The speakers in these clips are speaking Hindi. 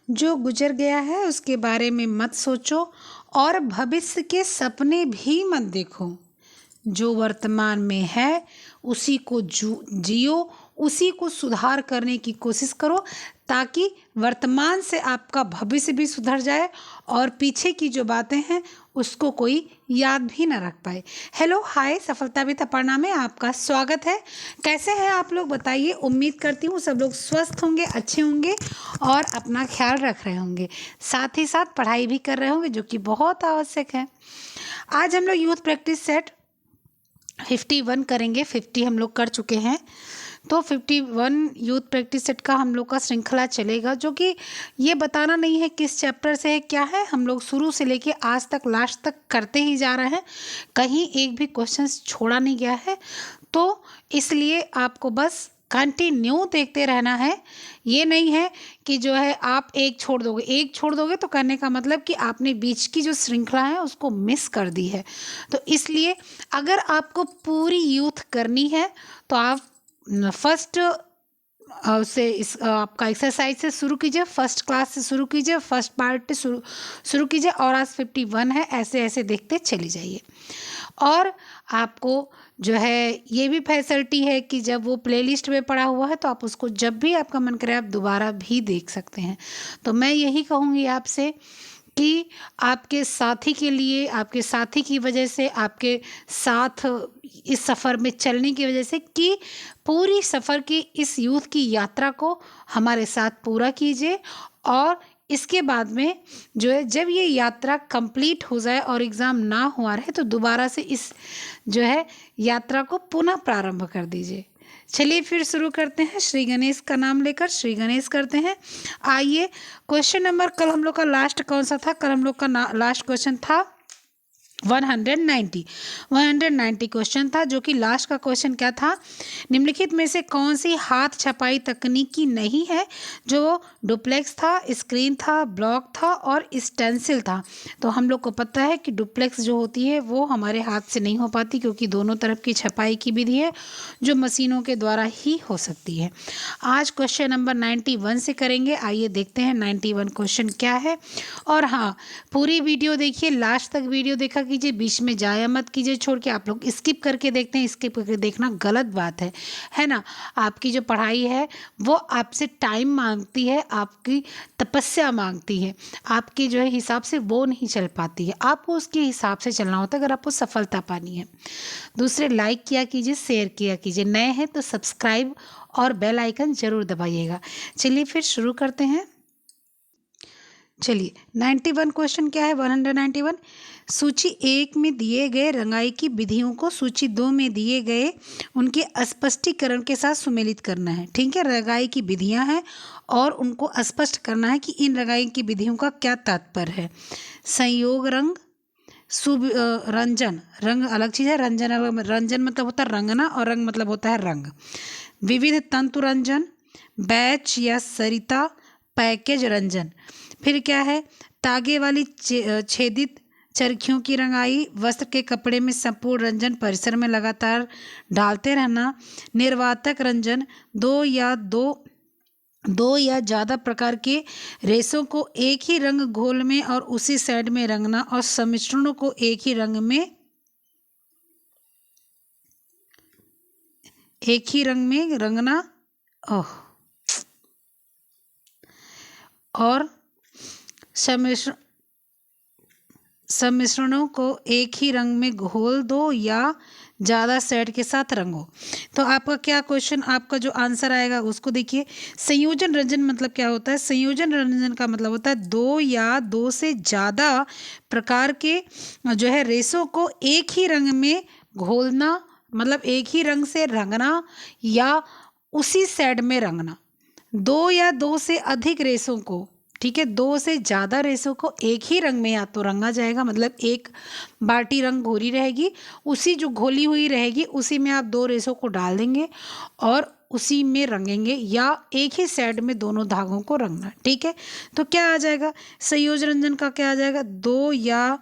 जो गुजर गया है उसके बारे में मत सोचो और भविष्य के सपने भी मत देखो। जो वर्तमान में है उसी को जियो, उसी को सुधार करने की कोशिश करो ताकि वर्तमान से आपका भविष्य भी सुधर जाए और पीछे की जो बातें हैं उसको कोई याद भी ना रख पाए। हेलो हाय, सफलता विद अपर्णा में आपका स्वागत है। कैसे हैं आप लोग बताइए। उम्मीद करती हूँ सब लोग स्वस्थ होंगे, अच्छे होंगे और अपना ख्याल रख रहे होंगे, साथ ही साथ पढ़ाई भी कर रहे होंगे जो कि बहुत आवश्यक है। आज हम लोग यूथ प्रैक्टिस सेट 51 करेंगे। 50 हम लोग कर चुके हैं, तो 51 यूथ प्रैक्टिस सेट का हम लोग का श्रृंखला चलेगा, जो कि ये बताना नहीं है किस चैप्टर से है क्या है। हम लोग शुरू से लेके आज तक लास्ट तक करते ही जा रहे हैं, कहीं एक भी क्वेश्चन छोड़ा नहीं गया है। तो इसलिए आपको बस कंटिन्यू देखते रहना है। ये नहीं है कि जो है आप एक छोड़ दोगे तो करने का मतलब कि आपने बीच की जो श्रृंखला है उसको मिस कर दी है। तो इसलिए अगर आपको पूरी यूथ करनी है तो आप फर्स्ट से इस आपका एक्सरसाइज से शुरू कीजिए, फर्स्ट क्लास से शुरू कीजिए, फर्स्ट पार्ट से शुरू कीजिए और आज 51 है, ऐसे ऐसे देखते चली जाइए। और आपको जो है ये भी फैसिलिटी है कि जब वो प्लेलिस्ट में पड़ा हुआ है तो आप उसको जब भी आपका मन करे आप दोबारा भी देख सकते हैं। तो मैं यही कहूँगी आपसे कि आपके साथी के लिए, आपके साथी की वजह से, आपके साथ इस सफ़र में चलने की वजह से, कि पूरी सफ़र की इस यूथ की यात्रा को हमारे साथ पूरा कीजिए। और इसके बाद में जो है जब ये यात्रा कंप्लीट हो जाए और एग्ज़ाम ना हुआ रहे तो दोबारा से इस जो है यात्रा को पुनः प्रारंभ कर दीजिए। चलिए फिर शुरू करते हैं। श्री गणेश का नाम लेकर श्री गणेश करते हैं। आइए, क्वेश्चन नंबर, कल हम लोग का लास्ट कौन सा था? कल हम लोग का लास्ट क्वेश्चन था 190 क्वेश्चन था, जो कि लास्ट का क्वेश्चन क्या था? निम्नलिखित में से कौन सी हाथ छपाई तकनीकी नहीं है? जो डुप्लेक्स था, स्क्रीन था, ब्लॉक था और स्टेंसिल था। तो हम लोग को पता है कि डुप्लेक्स जो होती है वो हमारे हाथ से नहीं हो पाती, क्योंकि दोनों तरफ की छपाई की विधि है जो मशीनों के द्वारा ही हो सकती है। आज क्वेश्चन नंबर 91 से करेंगे। आइए देखते हैं 91 क्वेश्चन क्या है। और हाँ, पूरी वीडियो देखिए, लास्ट तक वीडियो देखा कीजिए, बीच में जाया मत कीजिए छोड़ के। आप लोग स्किप करके देखते हैं, स्किप करके देखना गलत बात है ना। आपकी जो पढ़ाई है वो आपसे टाइम मांगती है, आपकी तपस्या मांगती है, आपके जो है हिसाब से वो नहीं चल पाती है। आपको उसके हिसाब से चलना होता है अगर आपको सफलता पानी है। दूसरे लाइक किया कीजिए, शेयर किया कीजिए, नए हैं तो सब्सक्राइब और बेल आइकन जरूर दबाइएगा। चलिए फिर शुरू करते हैं। चलिए 91 क्वेश्चन क्या है? 191। सूची 1 में दिए गए रंगाई की विधियों को सूची 2 में दिए गए उनके स्पष्टीकरण के साथ सुमेलित करना है। ठीक है, रंगाई की विधियां हैं और उनको स्पष्ट करना है कि इन रंगाई की विधियों का क्या तात्पर्य है। संयोग रंग, शुभ रंजन, रंग अलग चीज़ है, रंजन मतलब होता है रंगना और रंग मतलब होता है रंग। विविध तंतु रंजन, बैच या सरिता पैकेज रंजन। फिर क्या है? तागे वाली छेदित चरखियों की रंगाई, वस्त्र के कपड़े में संपूर्ण रंजन परिसर में लगातार डालते रहना। निर्वातक रंजन, दो या ज़्यादा प्रकार के रेशों को एक ही रंग घोल में और उसी साइड में रंगना और सम्मिश्रणों को एक ही रंग में रंगना। और सम्मिश्रणों को एक ही रंग में घोल दो या ज़्यादा सेट के साथ रंगो। तो आपका क्या क्वेश्चन, आपका जो आंसर आएगा उसको देखिए। संयोजन रंजन मतलब क्या होता है? संयोजन रंजन का मतलब होता है दो या दो से ज़्यादा प्रकार के जो है रेशों को एक ही रंग में घोलना, मतलब एक ही रंग से रंगना या उसी शेड में रंगना। दो या दो से अधिक रेशों को, ठीक है, दो से ज़्यादा रेशों को एक ही रंग में या तो रंगा जाएगा, मतलब एक बाल्टी रंग घोली रहेगी, उसी जो घोली हुई रहेगी उसी में आप दो रेशों को डाल देंगे और उसी में रंगेंगे, या एक ही सेट में दोनों धागों को रंगना। ठीक है, तो क्या आ जाएगा? संयोजन रंजन का क्या आ जाएगा? दो या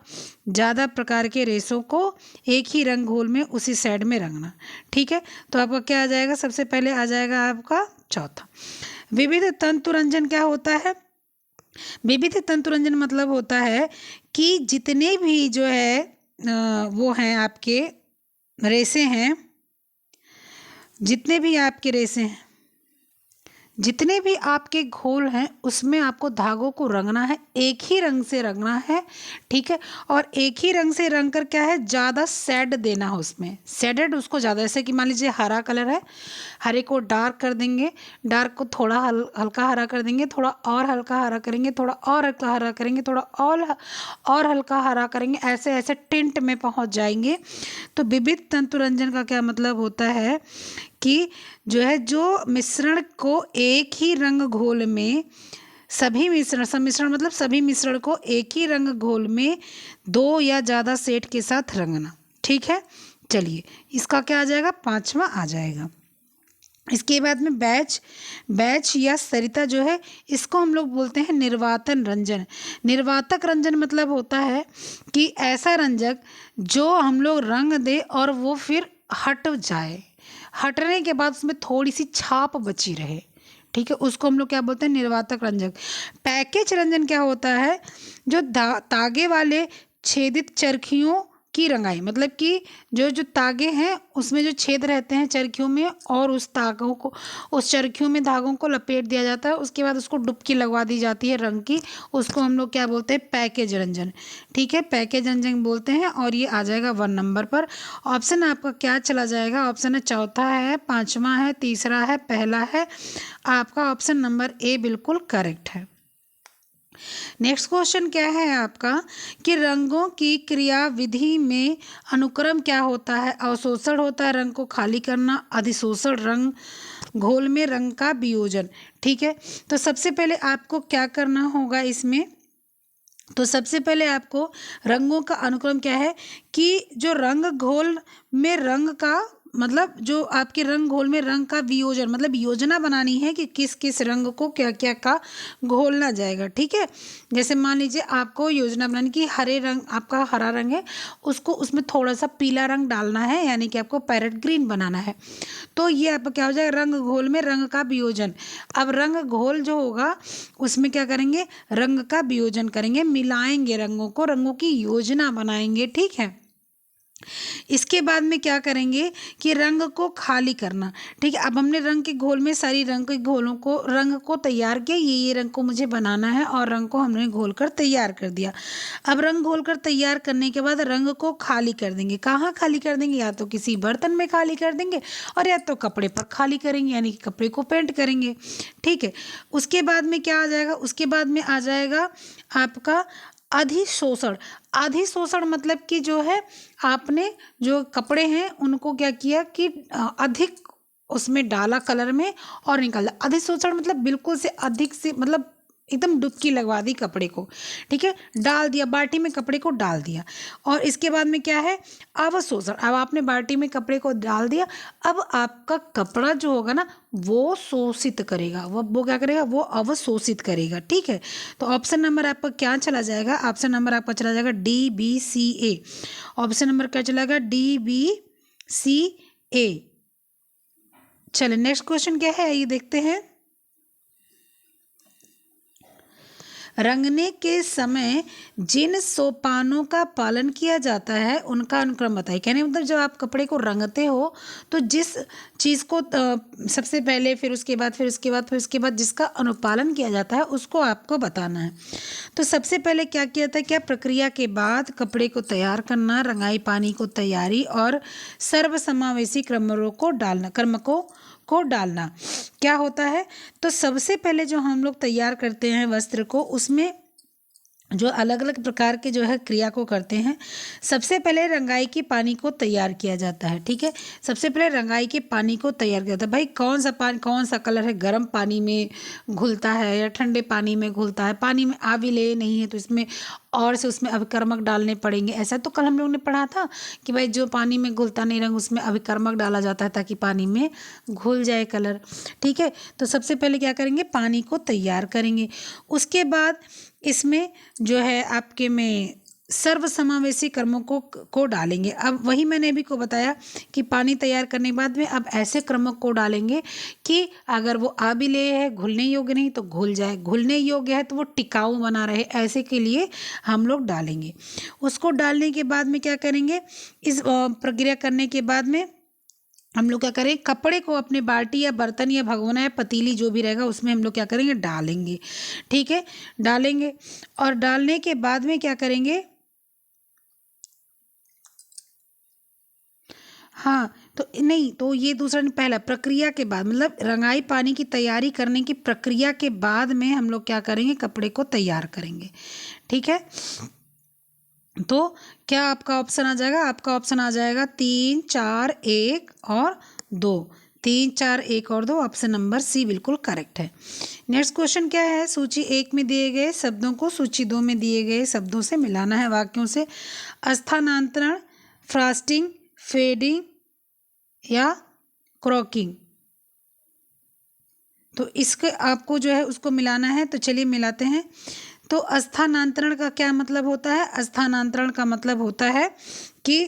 ज़्यादा प्रकार के रेशों को एक ही रंग घोल में उसी सेट में रंगना। ठीक है, तो आपका क्या आ जाएगा? सबसे पहले आ जाएगा आपका चौथा। विविध तंतु रंजन क्या होता है? विविध तंतुरंजन मतलब होता है कि जितने भी जो है वो हैं आपके रेशे हैं, जितने भी आपके रेशे हैं, जितने भी आपके घोल हैं उसमें आपको धागों को रंगना है, एक ही रंग से रंगना है, ठीक है। और एक ही रंग से रंग कर क्या है, ज़्यादा शेड देना है उसमें, शेडेड उसको ज़्यादा, जैसे कि मान लीजिए हरा कलर है, हरे को डार्क कर देंगे, डार्क को थोड़ा हल्का हरा कर देंगे, थोड़ा और हल्का हरा करेंगे, थोड़ा और हल्का हरा करेंगे, थोड़ा और हल्का हरा करेंगे, ऐसे ऐसे टिंट में पहुंच जाएंगे। तो विविध तंतुरंजन का क्या मतलब होता है कि जो है, जो मिश्रण को एक ही रंग घोल में, सभी मिश्रण, सम्मिश्रण मतलब सभी मिश्रण को एक ही रंग घोल में दो या ज़्यादा सेट के साथ रंगना, ठीक है। चलिए, इसका क्या आ जाएगा, पांचवा आ जाएगा। इसके बाद में बैच या सरिता जो है, इसको हम लोग बोलते हैं निर्वातन रंजन। निर्वातक रंजन मतलब होता है कि ऐसा रंजक जो हम लोग रंग दे और वो फिर हट जाए, हटने के बाद उसमें थोड़ी सी छाप बची रहे, ठीक है, उसको हम लोग क्या बोलते हैं, निर्वातक रंजक। पैकेज रंजन क्या होता है, जो तागे वाले छेदित चरखियों की रंगाई, मतलब कि जो जो तागे हैं उसमें जो छेद रहते हैं चरखियों में, और उस तागों को, उस चरखियों में धागों को लपेट दिया जाता है, उसके बाद उसको डुबकी लगवा दी जाती है रंग की, उसको हम लोग क्या बोलते हैं, पैकेज रंजन, ठीक है, पैकेज रंजन बोलते हैं। और ये आ जाएगा 1 नंबर पर। ऑप्शन आपका क्या चला जाएगा, ऑप्शन है चौथा है, पांचवा है, तीसरा है, पहला है। आपका ऑप्शन नंबर ए बिल्कुल करेक्ट है। नेक्स्ट क्वेश्चन क्या है आपका, कि रंगों की क्रिया विधि में अनुक्रम क्या होता है। अवशोषण होता है, रंग को खाली करना। अधिशोषण, रंग घोल में रंग का वियोजन, ठीक है। तो सबसे पहले आपको क्या करना होगा इसमें, तो सबसे पहले आपको रंगों का अनुक्रम क्या है, कि जो रंग घोल में रंग का, मतलब जो आपके रंग घोल में रंग का वियोजन, मतलब योजना बनानी है कि किस किस रंग को क्या क्या का घोलना जाएगा, ठीक है। जैसे मान लीजिए आपको योजना बनानी कि हरे रंग, आपका हरा रंग है, उसको उसमें थोड़ा सा पीला रंग डालना है, यानी कि आपको पैरेट ग्रीन बनाना है। तो ये आपका क्या हो जाएगा, रंग घोल में रंग का वियोजन। अब रंग घोल जो होगा उसमें क्या करेंगे, रंग का वियोजन करेंगे, मिलाएंगे रंगों को, रंगों की योजना बनाएंगे, ठीक है। इसके बाद में क्या करेंगे कि रंग को खाली करना, ठीक है। अब हमने रंग के घोल में सारी रंग के घोलों को, रंग को तैयार किया, ये रंग को मुझे बनाना है, और रंग को हमने घोल कर तैयार कर दिया। अब रंग घोल कर तैयार करने के बाद रंग को खाली कर देंगे। कहाँ खाली कर देंगे, या तो किसी बर्तन में खाली कर देंगे, और या तो कपड़े पर खाली करेंगे, यानी कि कपड़े को पेंट करेंगे, ठीक है। उसके बाद में क्या आ जाएगा, उसके बाद में आ जाएगा आपका अधिशोषण। अधिशोषण मतलब कि जो है, आपने जो कपड़े हैं उनको क्या किया कि अधिक उसमें डाला कलर में और निकाला। अधिशोषण मतलब बिल्कुल से अधिक से, मतलब एकदम डुबकी लगवा दी कपड़े को, ठीक है, डाल दिया बाल्टी में, कपड़े को डाल दिया। और इसके बाद में क्या है, अवशोषण। अब आपने बाल्टी में कपड़े को डाल दिया, अब आपका कपड़ा जो होगा ना वो शोषित करेगा, वो क्या करेगा, वो अवशोषित करेगा, ठीक है। तो ऑप्शन नंबर आपका क्या चला जाएगा, ऑप्शन नंबर आपका चला जाएगा DBCA। ऑप्शन नंबर क्या चलेगा, DBCA। चलिए नेक्स्ट क्वेश्चन क्या है ये देखते हैं। रंगने के समय जिन सोपानों का पालन किया जाता है उनका अनुक्रम बताइए। कहने मतलब जब आप कपड़े को रंगते हो तो जिस चीज़ को सबसे पहले, फिर उसके बाद, फिर उसके बाद, फिर उसके बाद जिसका अनुपालन किया जाता है उसको आपको बताना है। तो सबसे पहले क्या किया था, क्या प्रक्रिया के बाद कपड़े को तैयार करना, रंगाई पानी को तैयारी, और सर्वसमावेशी क्रमकों को डालना क्या होता है। तो सबसे पहले जो हम लोग तैयार करते हैं वस्त्र को, उसमें जो अलग अलग प्रकार के जो है क्रिया को करते हैं। सबसे पहले रंगाई के पानी को तैयार किया जाता है, ठीक है। सबसे पहले रंगाई के पानी को तैयार किया जाता है। भाई कौन सा पानी, कौन सा कलर है, गर्म पानी में घुलता है या ठंडे पानी में घुलता है, पानी में आविले नहीं है तो इसमें और से उसमें अभिकर्मक डालने पड़ेंगे। ऐसा तो कल हम लोग ने पढ़ा था कि भाई जो पानी में घुलता नहीं रंग उसमें अभिकर्मक डाला जाता है ताकि पानी में घुल जाए कलर, ठीक है। तो सबसे पहले क्या करेंगे, पानी को तैयार करेंगे। उसके बाद इसमें जो है आपके में सर्वसमावेशी क्रमों को डालेंगे। अब वही मैंने अभी को बताया कि पानी तैयार करने के बाद में अब ऐसे क्रमों को डालेंगे कि अगर वो आबिलेय है, घुलने योग्य नहीं तो घुल जाए, घुलने योग्य है तो वो टिकाऊ बना रहे, ऐसे के लिए हम लोग डालेंगे। उसको डालने के बाद में क्या करेंगे, इस प्रक्रिया करने के बाद में हम लोग क्या करें, कपड़े को अपने बाल्टी या बर्तन या भगोना या पतीली जो भी रहेगा उसमें हम लोग क्या करेंगे, डालेंगे। ठीक है, डालेंगे। और डालने के बाद में क्या करेंगे, हाँ तो नहीं, तो ये दूसरा नहीं, पहला प्रक्रिया के बाद, मतलब रंगाई पानी की तैयारी करने की प्रक्रिया के बाद में हम लोग क्या करेंगे, कपड़े को तैयार करेंगे। ठीक है, तो क्या आपका ऑप्शन आ जाएगा, आपका ऑप्शन आ जाएगा 3, 4, 1 और 2। 3, 4, 1 और 2, ऑप्शन नंबर सी बिल्कुल करेक्ट है। नेक्स्ट क्वेश्चन क्या है, सूची 1 में दिए गए शब्दों को सूची 2 में दिए गए शब्दों से मिलाना है वाक्यों से। स्थानांतरण, फ्रॉस्टिंग, फेडिंग या क्रॉकिंग, तो इसके आपको जो है उसको मिलाना है। तो चलिए मिलाते हैं। तो स्थानांतरण का क्या मतलब होता है, स्थानांतरण का मतलब होता है कि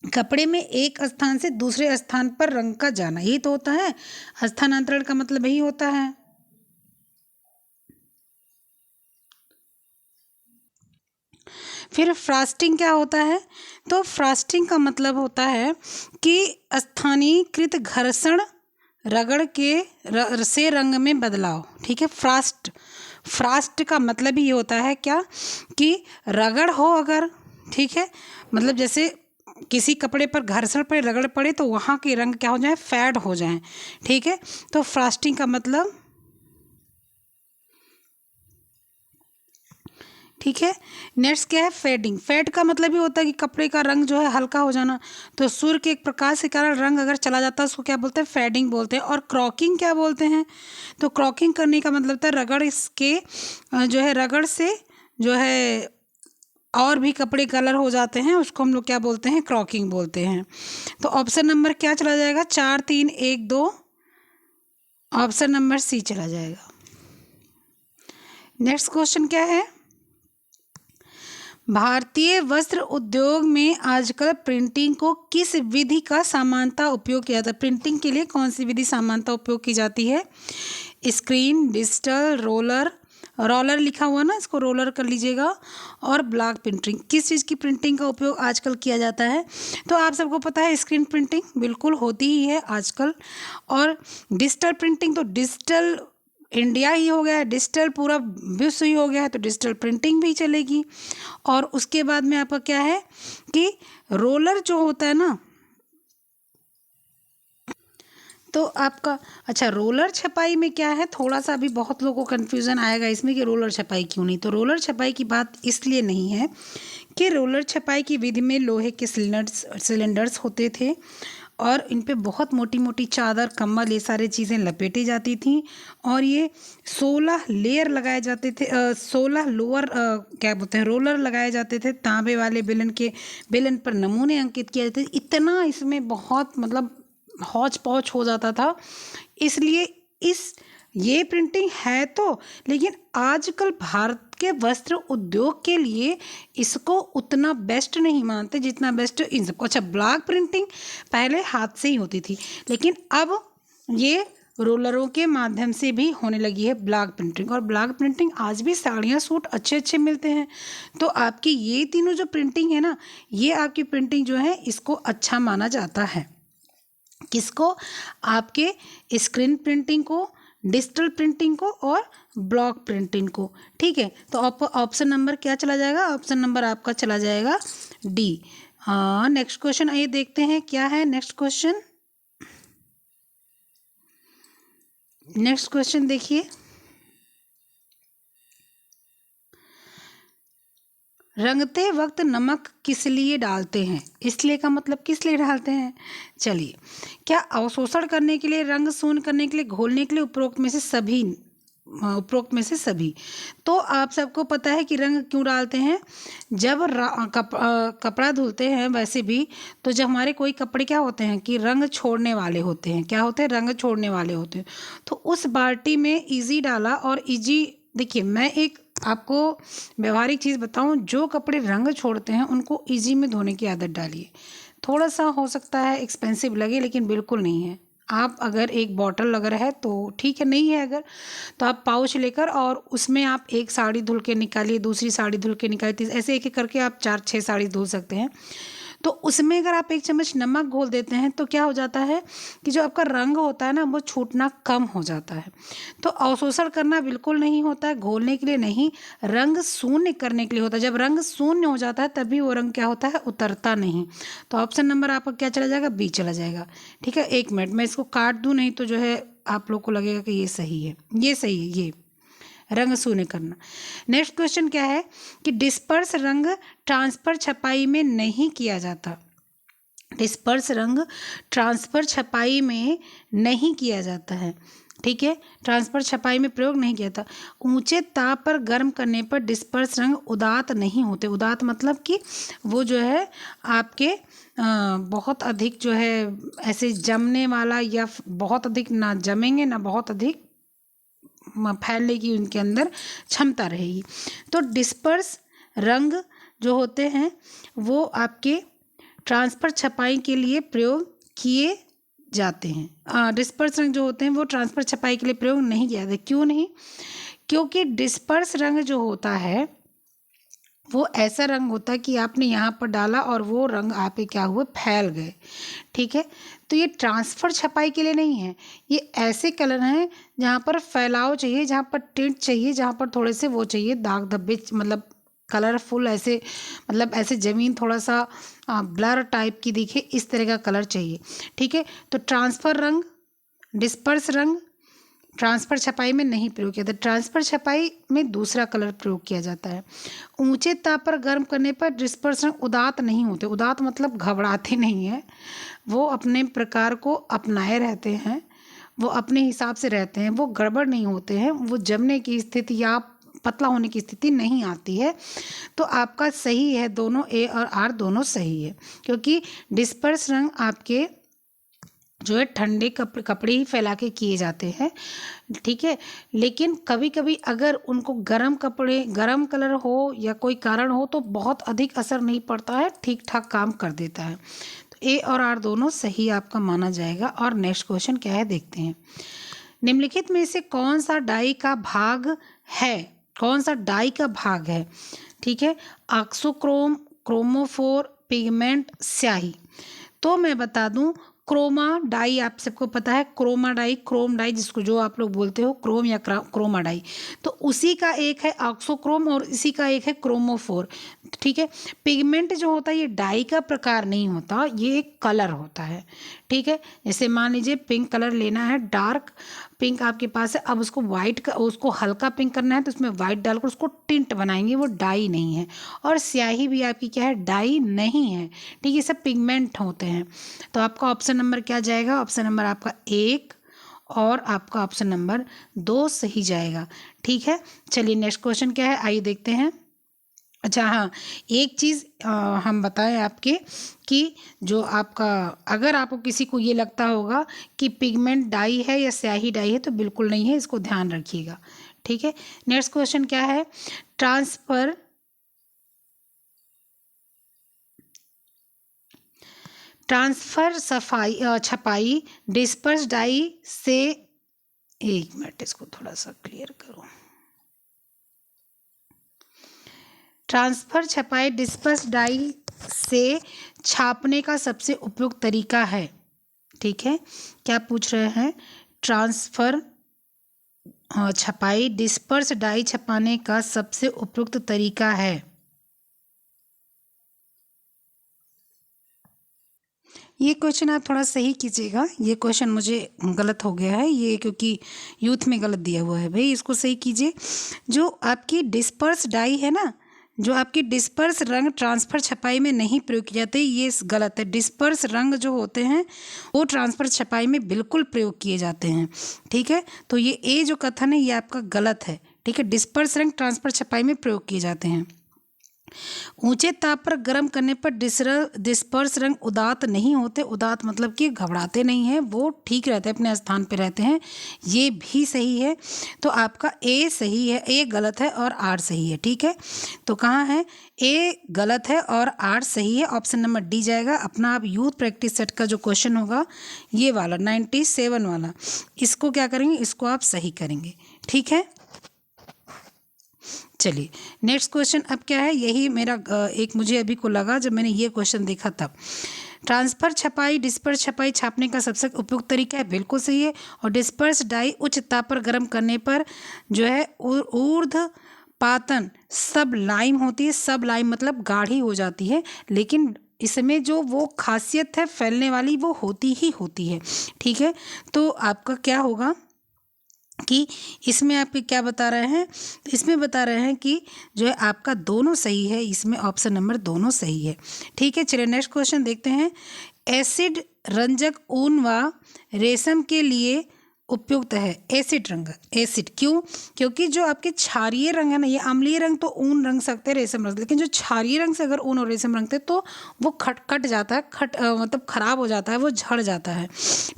कपड़े में एक स्थान से दूसरे स्थान पर रंग का जाना, यही तो होता है स्थानांतरण का मतलब, यही होता है। फिर फ्रॉस्टिंग क्या होता है, तो फ्रॉस्टिंग का मतलब होता है कि स्थानीयकृत घर्षण रगड़ के से रंग में बदलाव। ठीक है, फ्रॉस्ट का मतलब ही होता है क्या, कि रगड़ हो अगर, ठीक है, मतलब जैसे किसी कपड़े पर घर्षण पर रगड़ पड़े तो वहाँ के रंग क्या हो जाए, फेड हो जाए। ठीक है, तो फ्रॉस्टिंग का मतलब, ठीक है। नेक्स्ट क्या है, फेडिंग। फेड का मतलब ही होता है कि कपड़े का रंग जो है हल्का हो जाना। तो सूर्य के एक प्रकाश के कारण रंग अगर चला जाता है उसको क्या बोलते हैं, फेडिंग बोलते हैं। और क्रॉकिंग क्या बोलते हैं, तो क्रॉकिंग करने का मतलब होता है रगड़ इसके जो है रगड़ से जो है और भी कपड़े कलर हो जाते हैं, उसको हम लोग क्या बोलते हैं, क्रॉकिंग बोलते हैं। तो ऑप्शन नंबर क्या चला जाएगा, 4, 3, 1, 2, ऑप्शन नंबर सी चला जाएगा। नेक्स्ट क्वेश्चन क्या है, भारतीय वस्त्र उद्योग में आजकल प्रिंटिंग को किस विधि का सामान्यतः उपयोग किया जाता है, प्रिंटिंग के लिए कौन सी विधि सामान्यतः उपयोग की जाती है, स्क्रीन, डिजिटल, रोलर लिखा हुआ ना, इसको रोलर कर लीजिएगा, और ब्लॉक प्रिंटिंग, किस चीज़ की प्रिंटिंग का उपयोग आजकल किया जाता है। तो आप सबको पता है स्क्रीन प्रिंटिंग बिल्कुल होती ही है आजकल। और डिजिटल प्रिंटिंग, तो डिजिटल इंडिया ही हो गया है, डिजिटल पूरा विश्व ही हो गया है, तो डिजिटल प्रिंटिंग भी चलेगी। और उसके बाद में आपका क्या है कि रोलर जो होता है ना, तो आपका अच्छा, रोलर छपाई में क्या है, थोड़ा सा अभी बहुत लोगों को कन्फ्यूज़न आएगा इसमें कि रोलर छपाई क्यों नहीं। तो रोलर छपाई की बात इसलिए नहीं है कि रोलर छपाई की विधि में लोहे के सिलेंडर्स होते थे और इन पे बहुत मोटी मोटी चादर, कंबल, ये सारी चीज़ें लपेटी जाती थी। और ये 16 लेयर लगाए जाते थे, 16 लोअर क्या बोलते हैं, रोलर लगाए जाते थे। तांबे वाले बेलन पर नमूने अंकित किए जाते थे। इतना इसमें बहुत मतलब हौच पौच हो जाता था। इसलिए ये प्रिंटिंग है तो, लेकिन आजकल भारत के वस्त्र उद्योग के लिए इसको उतना बेस्ट नहीं मानते जितना बेस्ट इन सबको। अच्छा, ब्लॉक प्रिंटिंग पहले हाथ से ही होती थी, लेकिन अब ये रोलरों के माध्यम से भी होने लगी है ब्लॉक प्रिंटिंग। और ब्लॉक प्रिंटिंग आज भी साड़ियाँ, सूट अच्छे अच्छे मिलते हैं। तो आपकी ये तीनों जो प्रिंटिंग है ना, ये आपकी प्रिंटिंग जो है इसको अच्छा माना जाता है। किसको, आपके स्क्रीन प्रिंटिंग को, डिजिटल प्रिंटिंग को और ब्लॉक प्रिंटिंग को। ठीक है, तो ऑप्शन नंबर क्या चला जाएगा, ऑप्शन नंबर आपका चला जाएगा डी। हाँ, नेक्स्ट क्वेश्चन आइए देखते हैं क्या है नेक्स्ट क्वेश्चन। नेक्स्ट क्वेश्चन देखिए, रंगते वक्त नमक किस लिए डालते हैं, इसलिए का मतलब किस लिए डालते हैं। चलिए, क्या अवशोषण करने के लिए, रंग शून्य करने के लिए, घोलने के लिए, उपरोक्त में से सभी। तो आप सबको पता है कि रंग क्यों डालते हैं। जब कपड़ा धुलते हैं, वैसे भी तो जब हमारे कोई कपड़े क्या होते हैं कि रंग छोड़ने वाले होते हैं, क्या होते हैं, रंग छोड़ने वाले होते हैं। तो उस बाल्टी में इजी डाला और इजी, देखिए मैं एक आपको व्यवहारिक चीज़ बताऊं, जो कपड़े रंग छोड़ते हैं उनको इजी में धोने की आदत डालिए। थोड़ा सा हो सकता है एक्सपेंसिव लगे, लेकिन बिल्कुल नहीं है। आप अगर एक बॉटल अगर है तो ठीक है, नहीं है अगर तो आप पाउच लेकर और उसमें आप एक साड़ी धुल के निकालिए, दूसरी साड़ी धुल के निकालिए, ऐसे एक एक करके आप 4-6 साड़ी धुल सकते हैं। तो उसमें अगर आप 1 चम्मच नमक घोल देते हैं तो क्या हो जाता है कि जो आपका रंग होता है ना वो छूटना कम हो जाता है। तो अवशोषण करना बिल्कुल नहीं होता है, घोलने के लिए नहीं, रंग शून्य करने के लिए होता है। जब रंग शून्य हो जाता है तभी वो रंग क्या होता है, उतरता नहीं। तो ऑप्शन नंबर आपका क्या चला जाएगा, बी चला जाएगा। ठीक है, 1 मिनट मैं इसको काट दूँ, नहीं तो जो है आप लोग को लगेगा कि ये सही है, ये सही है, ये रंग शून्य करना। नेक्स्ट क्वेश्चन क्या है कि डिस्पर्स रंग ट्रांसफर छपाई में नहीं किया जाता। डिस्पर्स रंग ट्रांसफर छपाई में नहीं किया जाता है। ठीक है, ट्रांसफर छपाई में प्रयोग नहीं किया था। ऊंचे ताप पर गर्म करने पर डिस्पर्स रंग उदात नहीं होते। उदात मतलब कि वो जो है आपके बहुत अधिक जो है ऐसे जमने वाला, या बहुत अधिक ना जमेंगे ना बहुत अधिक फैलने की उनके अंदर क्षमता रहेगी। तो डिस्पर्स रंग जो होते हैं वो आपके ट्रांसफर छपाई के लिए प्रयोग किए जाते हैं। डिस्पर्स रंग जो होते हैं वो ट्रांसफर छपाई के लिए प्रयोग नहीं किया जाता। क्यों नहीं? क्योंकि डिस्पर्स रंग जो होता है वो ऐसा रंग होता है कि आपने यहाँ पर डाला और वो रंग आप पे क्या हुए, फैल गए। ठीक है, तो ये ट्रांसफ़र छपाई के लिए नहीं है। ये ऐसे कलर हैं जहाँ पर फैलाव चाहिए, जहाँ पर टिंट चाहिए, जहाँ पर थोड़े से वो चाहिए दाग धब्बे, मतलब कलरफुल ऐसे, मतलब ऐसे ज़मीन थोड़ा सा ब्लर टाइप की दिखे, इस तरह का कलर चाहिए। ठीक है, तो ट्रांसफ़र रंग, डिस्पर्स रंग ट्रांसफर छपाई में नहीं प्रयोग किया जाता। ट्रांसफर छपाई में दूसरा कलर प्रयोग किया जाता है। ऊंचे ताप पर गर्म करने पर डिस्पर्स रंग उदात नहीं होते। उदात मतलब घबराते नहीं हैं, वो अपने प्रकार को अपनाए रहते हैं, वो अपने हिसाब से रहते हैं, वो गड़बड़ नहीं होते हैं, वो जमने की स्थिति या पतला होने की स्थिति नहीं आती है। तो आपका सही है, दोनों ए और आर दोनों सही है, क्योंकि डिस्पर्स रंग आपके जो है ठंडे कपड़े ही फैला के किए जाते हैं। ठीक है, लेकिन कभी कभी अगर उनको गर्म कपड़े, गर्म कलर हो या कोई कारण हो तो बहुत अधिक असर नहीं पड़ता है, ठीक ठाक काम कर देता है। तो ए और आर दोनों सही आपका माना जाएगा। और नेक्स्ट क्वेश्चन क्या है देखते हैं। निम्नलिखित में से कौन सा डाई का भाग है, कौन सा डाई का भाग है? ठीक है, ऑक्सोक्रोम, क्रोमोफोर, पिगमेंट, स्याही। तो मैं बता दूं, क्रोमा डाई आप सबको पता है, क्रोमा डाई, क्रोम डाई जिसको जो आप लोग बोलते हो क्रोम या क्रोमा डाई, तो उसी का एक है ऑक्सोक्रोम और इसी का एक है क्रोमोफोर। ठीक है, पिगमेंट जो होता है ये डाई का प्रकार नहीं होता, ये एक कलर होता है। ठीक है, जैसे मान लीजिए पिंक कलर लेना है, डार्क पिंक आपके पास है, अब उसको वाइट का, उसको हल्का पिंक करना है तो उसमें वाइट डालकर उसको टिंट बनाएंगे, वो डाई नहीं है। और स्याही भी आपकी क्या है, डाई नहीं है। ठीक है, ये सब पिगमेंट होते हैं। तो आपका ऑप्शन नंबर क्या जाएगा, ऑप्शन नंबर आपका 1 और आपका ऑप्शन नंबर 2 सही जाएगा। ठीक है, चलिए नेक्स्ट क्वेश्चन क्या है आइए देखते हैं। अच्छा हाँ, एक चीज़ हम बताएं आपके कि जो आपका, अगर आपको किसी को ये लगता होगा कि पिगमेंट डाई है या स्याही डाई है, तो बिल्कुल नहीं है, इसको ध्यान रखिएगा। ठीक है, नेक्स्ट क्वेश्चन क्या है, ट्रांसफर छपाई डिस्पर्स डाई से, 1 मिनट इसको थोड़ा सा क्लियर करो। ट्रांसफर छपाई डिस्पर्स डाई से छापने का सबसे उपयुक्त तरीका है। ठीक है, क्या पूछ रहे हैं, ट्रांसफर छपाई डिस्पर्स डाई छपाने का सबसे उपयुक्त तरीका है। ये क्वेश्चन आप थोड़ा सही कीजिएगा, ये क्वेश्चन मुझे गलत हो गया है ये, क्योंकि यूथ में गलत दिया हुआ है भाई, इसको सही कीजिए। जो आपकी डिस्पर्स डाई है ना, जो आपकी डिस्पर्स रंग ट्रांसफ़र छपाई में नहीं प्रयोग किए जाते, ये गलत है। डिस्पर्स रंग जो होते हैं वो ट्रांसफ़र छपाई में बिल्कुल प्रयोग किए जाते हैं। ठीक है, तो ये ए जो कथन है ये आपका गलत है। ठीक है, डिस्पर्स रंग ट्रांसफ़र छपाई में प्रयोग किए जाते हैं। ऊंचे ताप पर गर्म करने पर डिस्पर्स रंग उदात नहीं होते। उदात मतलब कि घबराते नहीं हैं, वो ठीक रहते हैं, अपने स्थान पे रहते हैं। ये भी सही है। तो आपका ए सही है, ए गलत है और आर सही है। ठीक है, तो कहाँ है? ए गलत है और आर सही है। ऑप्शन नंबर डी जाएगा अपना। आप यूथ प्रैक्टिस सेट का जो क्वेश्चन होगा ये वाला 97 वाला, इसको क्या करेंगे? इसको आप सही करेंगे। ठीक है, चलिए नेक्स्ट क्वेश्चन अब क्या है? यही मेरा एक मुझे अभी को लगा जब मैंने ये क्वेश्चन देखा तब। ट्रांसफर छपाई डिस्पर्स छपाई छापने का सबसे उपयुक्त तरीका है, बिल्कुल सही है। और डिस्पर्स डाई उच्च ताप पर गर्म करने पर जो है ऊर्ध्व पातन सब लाइम होती है। सब लाइम मतलब गाढ़ी हो जाती है, लेकिन इसमें जो वो खासियत है फैलने वाली वो होती ही होती है। ठीक है, तो आपका क्या होगा कि इसमें आपके क्या बता रहे हैं? इसमें बता रहे हैं कि जो है आपका दोनों सही है, इसमें ऑप्शन नंबर दोनों सही है। ठीक है, चलिए नेक्स्ट क्वेश्चन देखते हैं। एसिड रंजक ऊन व रेशम के लिए उपयुक्त है। एसिड रंग, एसिड क्यों? क्योंकि जो आपके क्षारीय रंग है ना, ये अम्लीय रंग तो ऊन रंग सकते हैं, रेशम रंग, लेकिन जो क्षारीय रंग से अगर ऊन और रेशम रंगते तो वो कट जाता है, मतलब खराब हो जाता है, वो झड़ जाता है।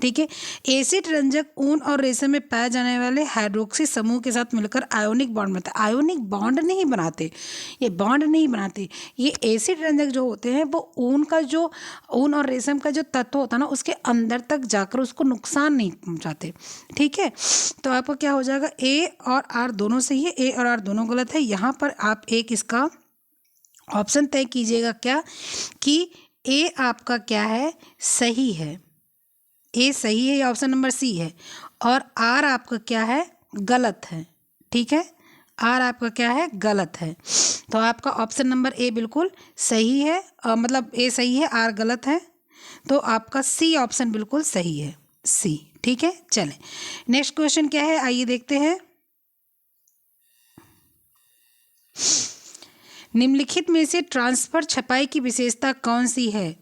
ठीक है, एसिड रंजक ऊन और रेशम में पाए जाने वाले हाइड्रोक्सी समूह के साथ मिलकर आयोनिक बॉन्ड बनाते हैं। आयोनिक बॉन्ड नहीं बनाते, ये बॉन्ड नहीं बनाते। ये एसिड रंजक जो होते हैं वो ऊन का जो ऊन और रेशम का जो तत्व होता है ना, उसके अंदर तक जाकर उसको नुकसान नहीं पहुंचाते। ठीक है, तो आपका क्या हो जाएगा? ए और आर दोनों सही है, ए और आर दोनों गलत है। यहाँ पर आप एक इसका ऑप्शन तय कीजिएगा क्या कि ए आपका क्या है? सही है, ए सही है, ऑप्शन नंबर सी है। और आर आपका क्या है? गलत है। ठीक है, आर आपका क्या है? गलत है। तो आपका ऑप्शन नंबर ए बिल्कुल सही है, मतलब ए सही है, आर गलत है। तो आपका सी ऑप्शन बिल्कुल सही है, सी। ठीक है, चलें नेक्स्ट क्वेश्चन क्या है, आइए देखते हैं। निम्नलिखित में से ट्रांसफर छपाई की विशेषता कौन सी है?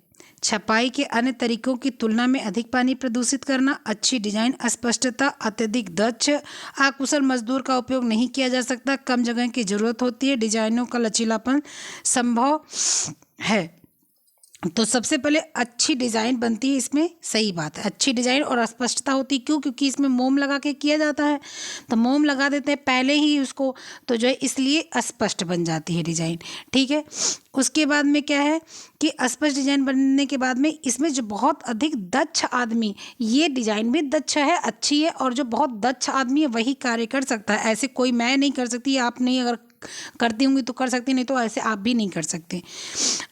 छपाई के अन्य तरीकों की तुलना में अधिक पानी प्रदूषित करना, अच्छी डिजाइन, अस्पष्टता, अत्यधिक दक्ष, अकुशल मजदूर का उपयोग नहीं किया जा सकता, कम जगह की जरूरत होती है, डिजाइनों का लचीलापन संभव है। तो सबसे पहले अच्छी डिज़ाइन बनती है, इसमें सही बात है, अच्छी डिज़ाइन और अस्पष्टता होती है। क्यों? क्योंकि इसमें मोम लगा के किया जाता है, तो मोम लगा देते हैं पहले ही उसको, तो जो है इसलिए अस्पष्ट बन जाती है डिज़ाइन। ठीक है, उसके बाद में क्या है कि अस्पष्ट डिज़ाइन बनने के बाद में इसमें जो बहुत अधिक दक्ष आदमी, ये डिज़ाइन भी दक्ष है, अच्छी है, और जो बहुत दक्ष आदमी है वही कार्य कर सकता है। ऐसे कोई मैं नहीं कर सकती, आप नहीं अगर करती होंगी तो कर सकती, नहीं तो ऐसे आप भी नहीं कर सकते।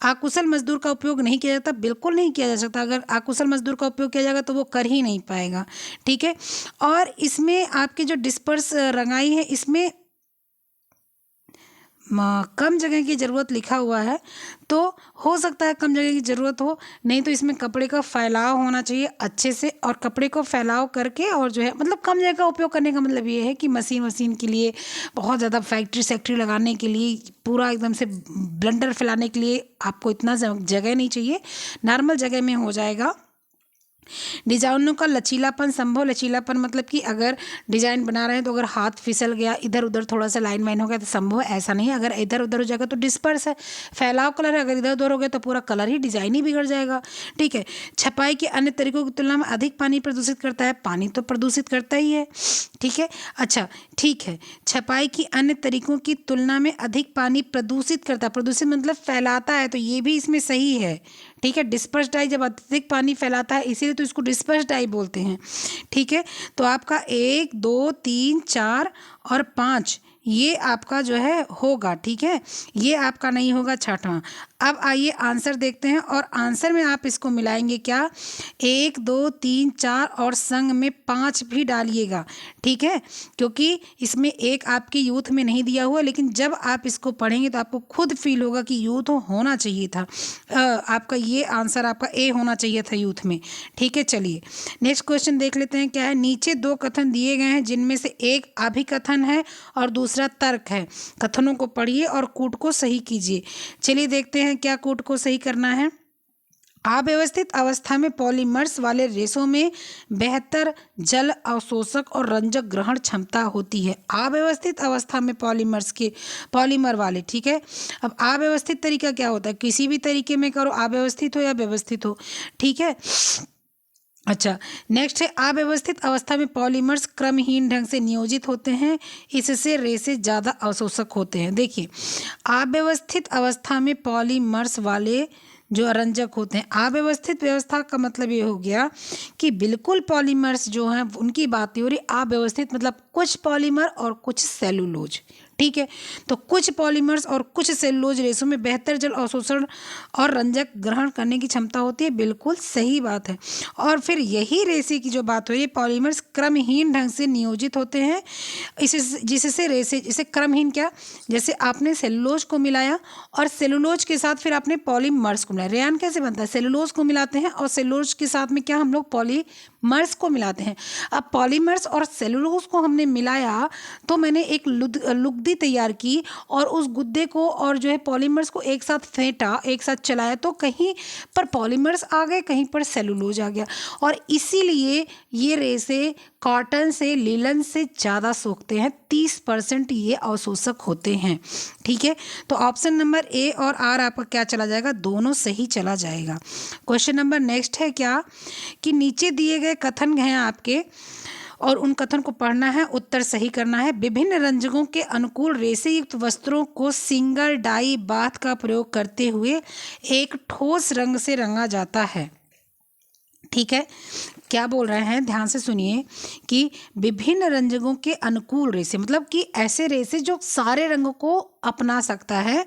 अकुशल मजदूर का उपयोग नहीं किया जाता, बिल्कुल नहीं किया जा सकता। अगर अकुशल मजदूर का उपयोग किया जाएगा तो वो कर ही नहीं पाएगा। ठीक है, और इसमें आपकी जो डिस्पर्स रंगाई है, इसमें कम जगह की ज़रूरत लिखा हुआ है, तो हो सकता है कम जगह की ज़रूरत हो, नहीं तो इसमें कपड़े का फैलाव होना चाहिए अच्छे से, और कपड़े को फैलाव करके, और जो है मतलब कम जगह का उपयोग करने का मतलब ये है कि मशीन के लिए, बहुत ज़्यादा फैक्ट्री लगाने के लिए, पूरा एकदम से ब्लेंडर फैलाने के लिए आपको इतना जगह नहीं चाहिए, नॉर्मल जगह में हो जाएगा। डिजाइनों का लचीलापन संभव, लचीलापन मतलब कि अगर डिजाइन बना रहे हैं तो अगर हाथ फिसल गया, इधर उधर थोड़ा सा लाइन वाइन हो गया तो संभव है, ऐसा नहीं है। अगर इधर उधर हो जाएगा तो डिस्पर्स है। फैलाव कलर है, अगर इधर उधर हो गया तो पूरा कलर ही, डिजाइन ही बिगड़ जाएगा। ठीक है, छपाई के अन्य तरीकों की तुलना में अधिक पानी प्रदूषित करता है, पानी तो प्रदूषित करता ही है। ठीक है, अच्छा ठीक है, छपाई की अन्य तरीकों की तुलना में अधिक पानी प्रदूषित करता है, प्रदूषित मतलब फैलाता है, तो ये भी इसमें सही है। ठीक है, डिस्पर्स डाई जब अत्यधिक पानी फैलाता है इसीलिए तो इसको डिस्पर्स डाई बोलते हैं। ठीक है, तो आपका 1 2 3 4 और 5 ये आपका जो है होगा। ठीक है, ये आपका नहीं होगा छठवां। अब आइए आंसर देखते हैं, और आंसर में आप इसको मिलाएंगे क्या? 1 2 3 4 और संग में 5 भी डालिएगा। ठीक है, क्योंकि इसमें एक आपकी यूथ में नहीं दिया हुआ, लेकिन जब आप इसको पढ़ेंगे तो आपको खुद फील होगा कि यूथ होना चाहिए था। आपका ये आंसर आपका ए होना चाहिए था यूथ में। ठीक है, चलिए नेक्स्ट क्वेश्चन देख लेते हैं क्या है। नीचे 2 कथन दिए गए हैं जिनमें से एक अभिकथन है और दूसरा तर्क है। कथनों को पढ़िए और कूट को सही कीजिए। चलिए देखते हैं क्या कूट को सही करना है। अव्यवस्थित अवस्था में पॉलीमर्स वाले रेशों में बेहतर जल अवशोषक और रंजक ग्रहण क्षमता होती है। अव्यवस्थित अवस्था में पॉलीमर वाले, ठीक है। अब अव्यवस्थित तरीका क्या होता है, किसी भी तरीके में करो, अव्यवस्थित हो या व्यवस्थित हो, ठीक है। अच्छा, नेक्स्ट है अव्यवस्थित अवस्था में पॉलीमर्स क्रमहीन ढंग से नियोजित होते हैं, इससे रेशे ज़्यादा अवशोषक होते हैं। देखिए, अव्यवस्थित अवस्था में पॉलीमर्स वाले जो रंजक होते हैं, अव्यवस्थित व्यवस्था का मतलब ये हो गया कि बिल्कुल पॉलीमर्स जो हैं उनकी बात हो रही, अव्यवस्थित मतलब कुछ पॉलीमर और कुछ सेलुलोज, ठीक है। तो कुछ पॉलीमर्स और कुछ सेलुलोज रेशों में बेहतर जल अवशोषण और रंजक ग्रहण करने की क्षमता होती है, बिल्कुल सही बात है। और फिर यही रेशे की जो बात हो रही है, पॉलीमर्स क्रमहीन ढंग से नियोजित होते हैं, जिससे रेशे, जैसे क्रमहीन क्या, जैसे आपने सेलुलोज को मिलाया और सेलुलोज के साथ फिर आपने पॉलीमर्स को मिलाया। रेयान कैसे बनता है, सेलुलोज को मिलाते हैं और सेलुलोज के साथ में क्या हम लोग पॉलीमर्स को मिलाते हैं। अब पॉलीमर्स और सेलुलोज को हमने मिलाया तो मैंने एक लुगदी तैयार की और उस गुद्दे को और जो है पॉलीमर्स को एक साथ फेंटा, एक साथ चलाया, तो कहीं पर पॉलीमर्स आ गए, कहीं पर सेलुलोज आ गया, और इसीलिए ये रेशे कॉटन से, लिनन से ज़्यादा सोखते हैं। 30% ये अवशोषक होते हैं, ठीक है। तो ऑप्शन नंबर ए और आर आपका क्या चला जाएगा, दोनों सही चला जाएगा। क्वेश्चन नंबर नेक्स्ट है क्या कि नीचे दिए गए कथन हैं आपके और उन कथन को पढ़ना है, उत्तर सही करना है। विभिन्न रंजकों के अनुकूल रेशे युक्त वस्त्रों को सिंगल डाई बाथ का प्रयोग करते हुए एक ठोस रंग से रंगा जाता है, ठीक है। क्या बोल रहे हैं, ध्यान से सुनिए कि विभिन्न रंजकों के अनुकूल रेशे मतलब कि ऐसे रेशे जो सारे रंगों को अपना सकता है,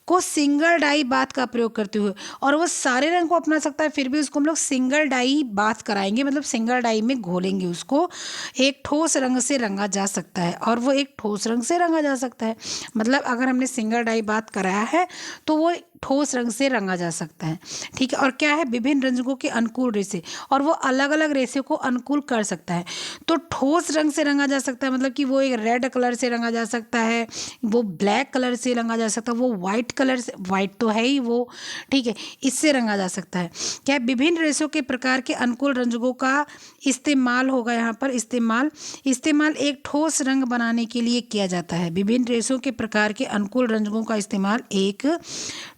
को सिंगल डाई बाथ का प्रयोग करते हुए, और वो सारे रंग को अपना सकता है फिर भी उसको हम लोग सिंगल डाई बाथ कराएंगे, मतलब सिंगल डाई में घोलेंगे उसको, एक ठोस रंग से रंगा जा सकता है। और वो एक ठोस रंग से रंगा जा सकता है मतलब अगर हमने सिंगल डाई बाथ कराया है तो वो ठोस रंग से रंगा जा सकता है, ठीक है। और क्या है, विभिन्न रंजकों के अनुकूल रेशे, और वो अलग अलग रेशे को अनुकूल कर सकता है। तो ठोस रंग से रंगा जा सकता है मतलब कि वो एक रेड कलर से रंगा जा सकता है, वो ब्लैक कलर से रंगा जा सकता है, वो वाइट कलर से, वाइट तो है ही वो, ठीक है, इससे रंगा जा सकता है। क्या विभिन्न रेशों के प्रकार के अनुकूल रंजकों का इस्तेमाल होगा यहाँ पर, इस्तेमाल एक ठोस रंग बनाने के लिए किया जाता है। विभिन्न रेशों के प्रकार के अनुकूल रंजकों का इस्तेमाल एक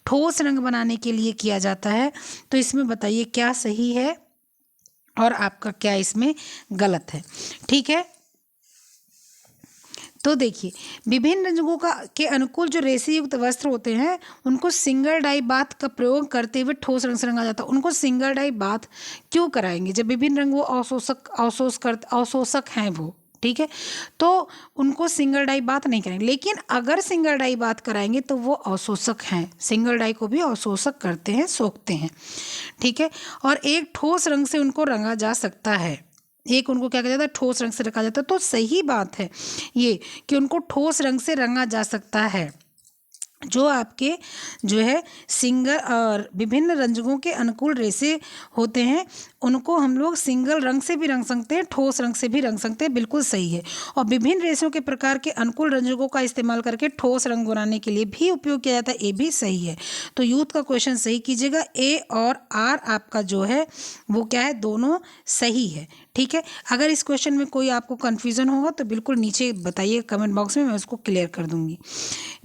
ठोस रंग बनाने के लिए किया जाता है। तो इसमें बताइए क्या सही है और आपका क्या इसमें गलत है, ठीक है। तो देखिए, विभिन्न रंगों के अनुकूल जो रेशे युक्त वस्त्र होते हैं उनको सिंगल डाई बाथ का प्रयोग करते हुए ठोस रंग से रंगा जाता है। उनको सिंगल डाई बाथ क्यों कराएंगे, जब विभिन्न रंग वो अवशोषक हैं वो, ठीक है, तो उनको सिंगल डाई बाथ नहीं करेंगे। लेकिन अगर सिंगल डाई बाथ कराएंगे तो वो अवशोषक हैं, सिंगल डाई को भी अवशोषक करते हैं, सोखते हैं, ठीक है। और एक ठोस रंग से उनको रंगा जा सकता है, एक उनको क्या कहा जाता है, ठोस रंग से रखा जाता है। तो सही बात है ये कि उनको ठोस रंग से रंगा जा सकता है। जो आपके जो है सिंगल और विभिन्न रंजकों के अनुकूल रेशे होते हैं उनको हम लोग सिंगल रंग से भी रंग सकते हैं, ठोस रंग से भी रंग सकते हैं, बिल्कुल सही है। और विभिन्न रेशों के प्रकार के अनुकूल रंजकों का इस्तेमाल करके ठोस रंग बनाने के लिए भी उपयोग किया जाता है, ये भी सही है। तो यूथ का क्वेश्चन सही कीजिएगा, ए और आर आपका जो है वो क्या है, दोनों सही है, ठीक है। अगर इस क्वेश्चन में कोई आपको कन्फ्यूज़न होगा तो बिल्कुल नीचे बताइए कमेंट बॉक्स में, मैं उसको क्लियर कर दूंगी।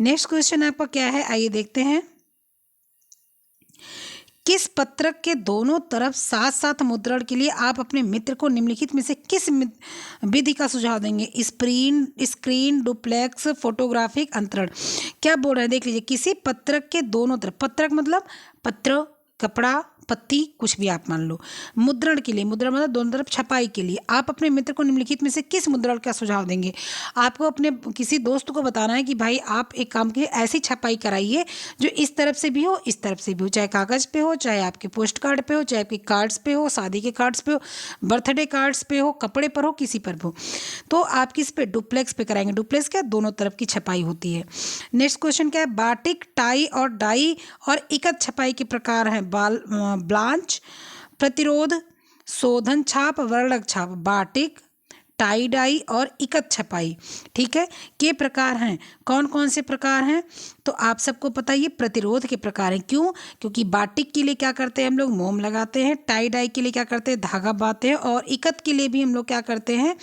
नेक्स्ट क्वेश्चन आपका क्या है, आइए देखते हैं। किस पत्रक के दोनों तरफ साथ साथ मुद्रण के लिए आप अपने मित्र को निम्नलिखित में से किस विधि का सुझाव देंगे, स्क्रीन डुप्लेक्स, फोटोग्राफिक अंतरण। क्या बोल रहे हैं देख लीजिए, किसी पत्रक के दोनों तरफ, पत्रक मतलब पत्र, कपड़ा, पत्ती, कुछ भी आप मान लो, मुद्रण के लिए, मुद्रण मतलब दोनों तरफ छपाई के लिए आप अपने मित्र को निम्नलिखित में से किस मुद्रण का सुझाव देंगे। आपको अपने किसी दोस्त को बताना है कि भाई आप एक काम कीजिए, ऐसी छपाई कराइए जो इस तरफ से भी हो, इस तरफ से भी हो, चाहे कागज़ पे हो, चाहे आपके पोस्ट कार्ड पे हो, चाहे आपके कार्ड्स पे हो, शादी के कार्ड्स पे हो, बर्थडे कार्ड्स पे हो, कपड़े पर हो, किसी पर हो, तो आप किस पे, डुप्लेक्स पे कराएंगे। डुप्लेक्स क्या, दोनों तरफ की छपाई होती है। नेक्स्ट क्वेश्चन क्या है, बाटिक, टाई और डाई और इकत छपाई के प्रकार हैं, ब्लांच, प्रतिरोध, शोधन छाप, वर्णक छाप। बाटिक, टाई डाई और इकत छपाई। ठीक है, के प्रकार हैं। कौन कौन से प्रकार हैं? तो आप सबको पता है ये प्रतिरोध के प्रकार हैं। क्यों? क्योंकि बाटिक के लिए क्या करते हैं हम लोग? मोम लगाते हैं। टाई डाई के लिए क्या करते हैं? धागा बांधते हैं। और इकत के लिए भी हम लोग क्या करते हैं?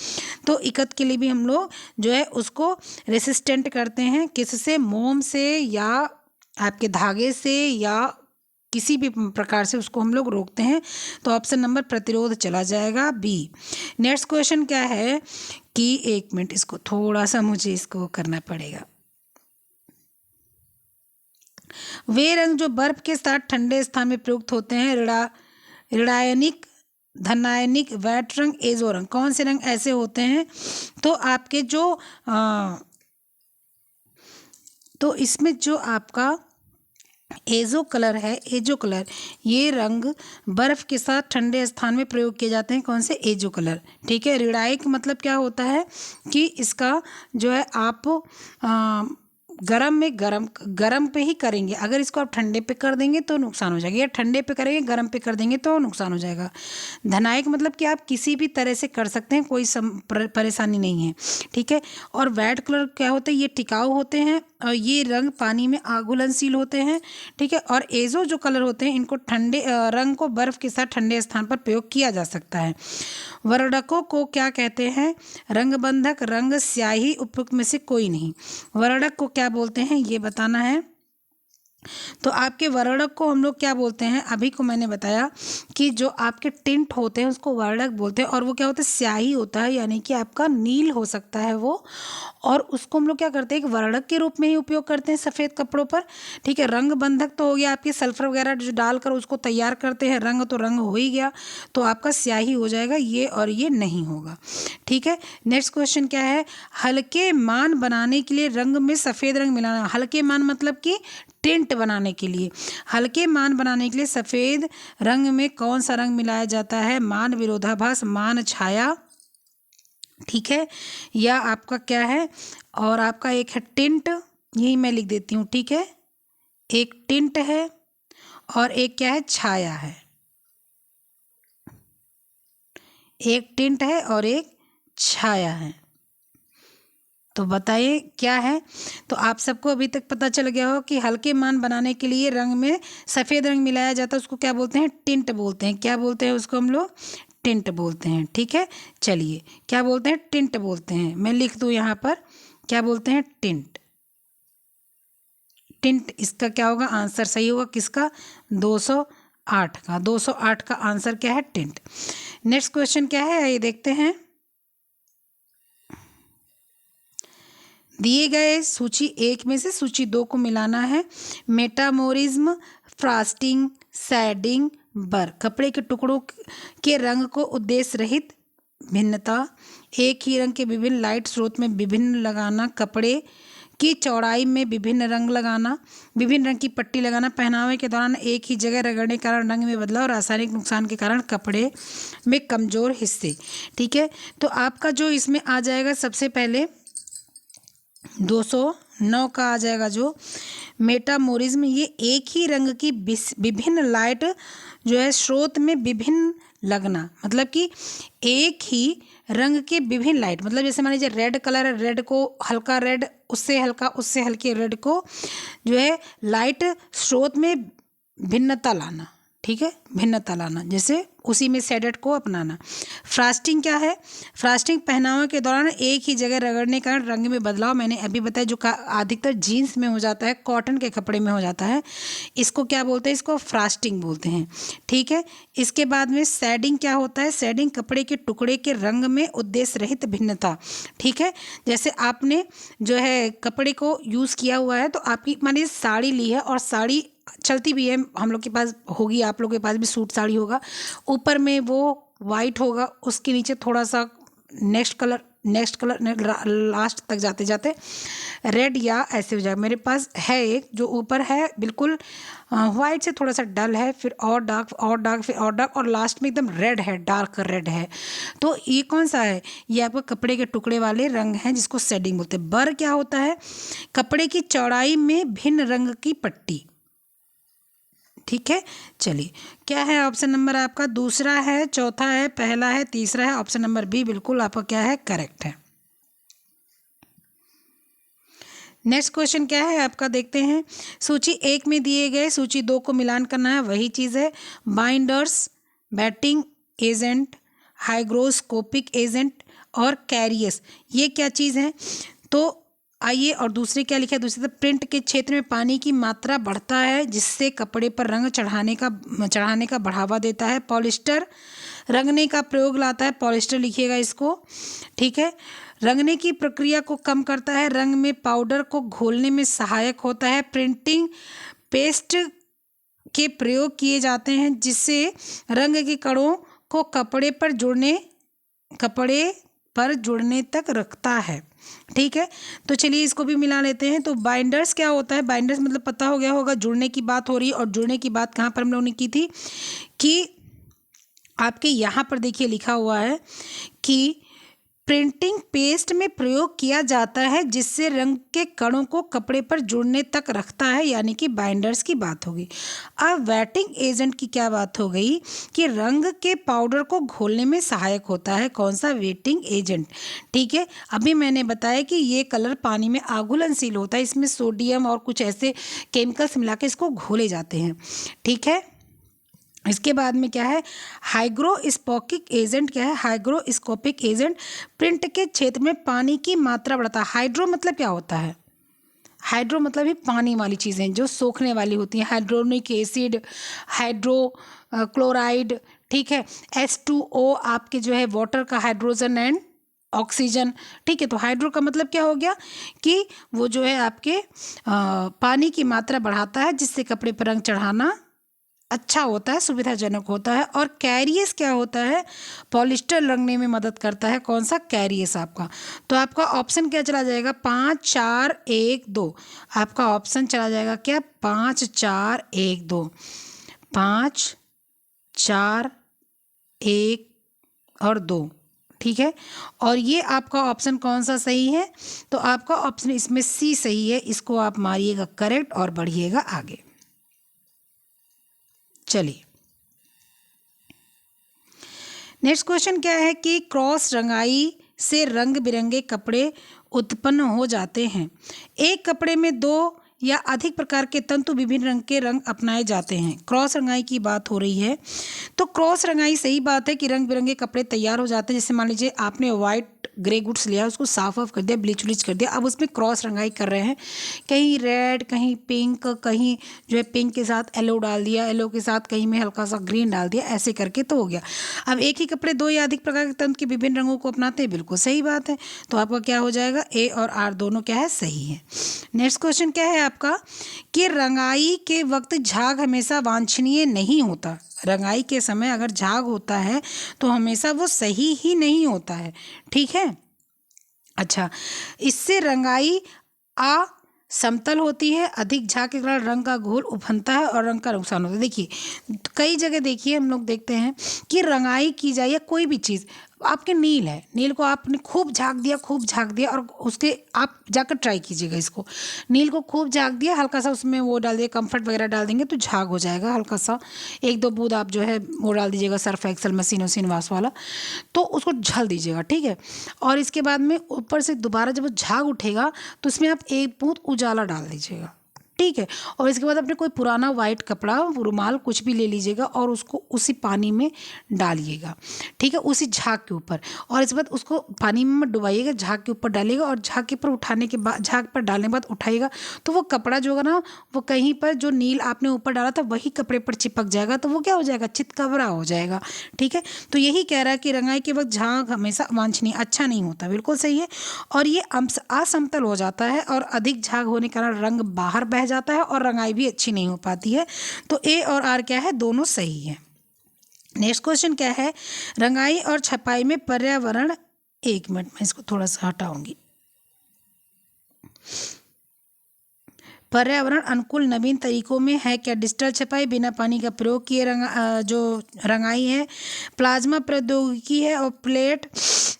तो इकत के लिए भी हम लोग जो है उसको रेसिस्टेंट करते हैं। किससे? मोम से या आपके धागे से या किसी भी प्रकार से उसको हम लोग रोकते हैं। तो ऑप्शन नंबर प्रतिरोध चला जाएगा बी। नेक्स्ट क्वेश्चन क्या है कि एक मिनट, इसको थोड़ा सा मुझे इसको करना पड़ेगा। वे रंग जो बर्फ के साथ ठंडे स्थान में प्रयुक्त होते हैं, ऋणायनिक, धनायनिक, वैट रंग, एजो रंग। कौन से रंग ऐसे होते हैं? तो आपके जो तो इसमें जो आपका एजो कलर है, एजो कलर, ये रंग बर्फ के साथ ठंडे स्थान में प्रयोग किए जाते हैं। कौन से? Azo colour. ठीक है, ऋणायिक मतलब क्या होता है कि इसका जो है आप गरम पे ही करेंगे। अगर इसको आप ठंडे पे कर देंगे तो नुकसान हो जाएगा, या ठंडे पे करेंगे गरम पे कर देंगे तो नुकसान हो जाएगा। धनायक मतलब कि आप किसी भी तरह से कर सकते हैं, कोई परेशानी नहीं है। ठीक है, और वैट कलर क्या होते हैं? ये टिकाऊ होते हैं और ये रंग पानी में आघुलनशील होते हैं। ठीक है, और एजो जो कलर होते हैं इनको ठंडे रंग को बर्फ के साथ ठंडे स्थान पर प्रयोग किया जा सकता है। वर्णकों को क्या कहते हैं? रंगबंधक, रंग, स्याही, उपयुक्त में से कोई नहीं। वर्णक को क्या बोलते हैं ये बताना है। तो आपके वर्णक को हम लोग क्या बोलते हैं? अभी को मैंने बताया कि जो आपके टिंट होते हैं उसको वर्णक बोलते हैं। और वो क्या होता है? स्याही होता है, यानी कि आपका नील हो सकता है वो, और उसको हम लोग क्या करते हैं? एक वर्णक के रूप में ही उपयोग करते हैं सफ़ेद कपड़ों पर। ठीक है, रंग बंधक तो हो गया आपके सल्फर वगैरह जो डालकर उसको तैयार करते हैं, रंग तो रंग हो ही गया, तो आपका स्याही हो जाएगा ये, और ये नहीं होगा। ठीक है, नेक्स्ट क्वेश्चन क्या है? हल्के मान बनाने के लिए रंग में सफ़ेद रंग मिलाना। हल्के मान मतलब कि टिंट बनाने के लिए, हल्के मान बनाने के लिए सफ़ेद रंग में कौन सा रंग मिलाया जाता है? मान विरोधाभास, मान छाया। ठीक है, या आपका क्या है? और आपका एक है टिंट, यही मैं लिख देती हूँ। ठीक है, एक टिंट है और एक क्या है? छाया है। एक टिंट है और एक छाया है। तो बताइए क्या है? तो आप सबको अभी तक पता चल गया हो कि हल्के मान बनाने के लिए रंग में सफ़ेद रंग मिलाया जाता है, उसको क्या बोलते हैं? टिंट बोलते हैं। क्या बोलते हैं उसको हम लोग? टिंट बोलते हैं। ठीक है, चलिए क्या बोलते हैं? टिंट बोलते हैं। मैं लिख दूँ यहाँ पर, क्या बोलते हैं? टिंट। टिंट इसका क्या होगा? आंसर सही होगा किसका? 208 का। 208 का आंसर क्या है? टिंट। नेक्स्ट क्वेश्चन क्या है ये देखते हैं। दिए गए सूची 1 में से सूची 2 को मिलाना है। मेटामोरिज्म, फ्रॉस्टिंग, सैडिंग, बर। कपड़े के टुकड़ों के रंग को उद्देश्य रहित भिन्नता, एक ही रंग के विभिन्न लाइट स्रोत में विभिन्न लगाना, कपड़े की चौड़ाई में विभिन्न रंग लगाना, विभिन्न रंग की पट्टी लगाना, पहनावे के दौरान एक ही जगह रगड़ने के कारण रंग में बदलाव, रासायनिक नुकसान के कारण कपड़े में कमज़ोर हिस्से। ठीक है, तो आपका जो इसमें आ जाएगा सबसे पहले 209 का आ जाएगा जो मेटामोरिज्म। ये एक ही रंग की विभिन्न लाइट जो है स्रोत में विभिन्न लगना, मतलब कि एक ही रंग के विभिन्न लाइट, मतलब जैसे मान लीजिए रेड कलर है, रेड को हल्का रेड, उससे हल्का, उससे हल्के रेड को जो है लाइट स्रोत में भिन्नता लाना। ठीक है, भिन्नता लाना, जैसे उसी में शेडेड को अपनाना। फ्रॉस्टिंग क्या है? फ्रॉस्टिंग पहनावे के दौरान एक ही जगह रगड़ने का रंग में बदलाव, मैंने अभी बताया, जो अधिकतर जीन्स में हो जाता है, कॉटन के कपड़े में हो जाता है, इसको क्या बोलते हैं? इसको फ्रॉस्टिंग बोलते हैं। ठीक है, इसके बाद में सैडिंग क्या होता है? सैडिंग कपड़े के टुकड़े के रंग में उद्देश्य रहित भिन्नता। ठीक है, जैसे आपने जो है कपड़े को यूज़ किया हुआ है, तो आपकी मानिए साड़ी ली है और साड़ी चलती भी है, हम लोग के पास होगी, आप लोग के पास भी सूट साड़ी होगा, ऊपर में वो वाइट होगा, उसके नीचे थोड़ा सा नेक्स्ट कलर लास्ट तक जाते जाते रेड या ऐसे हो जाएगा। मेरे पास है एक जो ऊपर है बिल्कुल वाइट से थोड़ा सा डल है, फिर और डार्क, और डार्क, फिर और डार्क, और लास्ट में एकदम रेड है, डार्क रेड है। तो ये कौन सा है? ये आपका कपड़े के टुकड़े वाले रंग हैं जिसको शेडिंग बोलते हैं। बर क्या होता है? कपड़े की चौड़ाई में भिन्न रंग की पट्टी। ठीक है, चलिए क्या है ऑप्शन नंबर आपका? दूसरा है, चौथा है, पहला है, तीसरा है। ऑप्शन नंबर बी बिल्कुल आपका क्या है? करेक्ट है। नेक्स्ट क्वेश्चन क्या है आपका? देखते हैं। सूची 1 में दिए गए सूची 2 को मिलान करना है, वही चीज़ है। Binders, batting agent, hygroscopic agent और कैरियस, ये क्या चीज़ है? तो आइए, और दूसरे क्या लिखा है? दूसरे तो प्रिंट के क्षेत्र में पानी की मात्रा बढ़ता है जिससे कपड़े पर रंग चढ़ाने का बढ़ावा देता है। पॉलिस्टर रंगने का प्रयोग लाता है, पॉलिस्टर लिखिएगा इसको, ठीक है। रंगने की प्रक्रिया को कम करता है, रंग में पाउडर को घोलने में सहायक होता है। प्रिंटिंग पेस्ट के प्रयोग किए जाते हैं जिससे रंग के कणों को कपड़े पर जुड़ने तक रखता है, ठीक है। तो चलिए इसको भी मिला लेते हैं। तो बाइंडर्स क्या होता है? बाइंडर्स मतलब पता हो गया होगा, जुड़ने की बात हो रही है। और जुड़ने की बात कहाँ पर हम लोगों ने की थी कि आपके यहाँ पर देखिए लिखा हुआ है कि प्रिंटिंग पेस्ट में प्रयोग किया जाता है जिससे रंग के कणों को कपड़े पर जुड़ने तक रखता है, यानी कि बाइंडर्स की बात होगी। अब वेटिंग एजेंट की क्या बात हो गई कि रंग के पाउडर को घोलने में सहायक होता है। कौन सा? वेटिंग एजेंट, ठीक है। अभी मैंने बताया कि ये कलर पानी में आघुलनशील होता है, इसमें सोडियम और कुछ ऐसे केमिकल्स मिला के इसको घोले जाते हैं, ठीक है। इसके बाद में क्या है? हाइग्रोस्कोपिक एजेंट क्या है? हाइग्रोस्कोपिक एजेंट प्रिंट के क्षेत्र में पानी की मात्रा बढ़ाता है। हाइड्रो मतलब क्या होता है? हाइड्रो मतलब ही पानी वाली चीज़ें जो सोखने वाली होती हैं। हाइड्रोनिक एसिड, क्लोराइड, ठीक है। H2O आपके जो है वाटर का हाइड्रोजन एंड ऑक्सीजन, ठीक है। तो हाइड्रो का मतलब क्या हो गया कि वो जो है आपके पानी की मात्रा बढ़ाता है जिससे कपड़े पर रंग चढ़ाना अच्छा होता है, सुविधाजनक होता है। और कैरियस क्या होता है? पॉलिस्टर रंगने में मदद करता है। कौन सा? कैरियस आपका। तो आपका ऑप्शन क्या चला जाएगा? 5 4 1 2। आपका ऑप्शन चला जाएगा क्या? 5 4 1 2। 5 4 1 और 2, ठीक है। और ये आपका ऑप्शन कौन सा सही है? तो आपका ऑप्शन इसमें सी सही है। इसको आप मारिएगा करेक्ट और बढ़िएगा आगे। चलिए नेक्स्ट क्वेश्चन क्या है कि क्रॉस रंगाई से रंग बिरंगे कपड़े उत्पन्न हो जाते हैं। एक कपड़े में 2 या अधिक प्रकार के तंतु विभिन्न रंग के रंग अपनाए जाते हैं। क्रॉस रंगाई की बात हो रही है। तो क्रॉस रंगाई सही बात है कि रंग बिरंगे कपड़े तैयार हो जाते हैं। जैसे मान लीजिए आपने वाइट ग्रे गुड्स लिया, उसको साफ ऑफ कर दिया, ब्लीच व्लीच कर दिया, अब उसमें क्रॉस रंगाई कर रहे हैं। कहीं रेड, कहीं पिंक, कहीं जो है पिंक के साथ येलो डाल दिया, येलो के साथ कहीं में हल्का सा ग्रीन डाल दिया, ऐसे करके तो हो गया। अब एक ही कपड़े 2 या अधिक प्रकार के तंतु के विभिन्न रंगों को अपनाते हैं, बिल्कुल सही बात है। तो आपका क्या हो जाएगा? ए और आर दोनों क्या है? सही है। नेक्स्ट क्वेश्चन क्या है आपका कि रंगाई के वक्त झाग हमेशा वांछनीय नहीं होता। रंगाई के समय अगर झाग होता है तो हमेशा वो सही ही नहीं होता है, ठीक है। अच्छा, इससे रंगाई समतल होती है, अधिक झाग के कारण रंग का घोल उफनता है और रंग का नुकसान होता है। देखिए कई जगह देखिए हम लोग देखते हैं कि रंगाई की जाए या कोई भी चीज़, आपके नील है, नील को आपने खूब झाग दिया और उसके आप जाकर ट्राई कीजिएगा इसको। नील को खूब झाग दिया, हल्का सा उसमें वो डाल दिया, कंफर्ट वगैरह डाल देंगे तो झाग हो जाएगा। हल्का सा 1-2 बूंद आप जो है वो डाल दीजिएगा, सर्फ एक्सल मशीन वाश वाला, तो उसको झल दीजिएगा, ठीक है। और इसके बाद में ऊपर से दोबारा जब वो झाग उठेगा तो उसमें आप 1 बूंद उजाला डाल दीजिएगा, ठीक है। और इसके बाद अपने कोई पुराना वाइट कपड़ा, रुमाल कुछ भी ले लीजिएगा और उसको उसी पानी में डालिएगा, ठीक है, उसी झाग के ऊपर। और इसके बाद उसको पानी में मत डुबाइएगा, झाग के ऊपर डालिएगा और झाग के ऊपर उठाने के बाद, झाग पर डालने के बाद उठाइएगा तो वो कपड़ा जो होगा ना, वो कहीं पर जो नील आपने ऊपर डाला था वही कपड़े पर चिपक जाएगा, तो वो क्या हो जाएगा? चितकबरा हो जाएगा, ठीक है। तो यही कह रहा है कि रंगाई के वक्त झाग हमेशा वांछनीय अच्छा नहीं होता, बिल्कुल सही है। और ये असमतल हो जाता है और अधिक झाग होने के कारण रंग बाहर बह जाता है और रंगाई भी अच्छी नहीं हो पाती है। तो ए और आर क्या है? दोनों सही है। नेक्स्ट क्वेश्चन क्या है? रंगाई और छपाई में पर्यावरण, 1 मिनट में इसको थोड़ा सा हटाऊंगी। पर्यावरण अनुकूल नवीन तरीकों में है क्या? डिजिटल छपाई, बिना पानी का प्रयोग किए जो रंगाई है, प्लाज्मा प्रौद्योगिकी है और प्लेट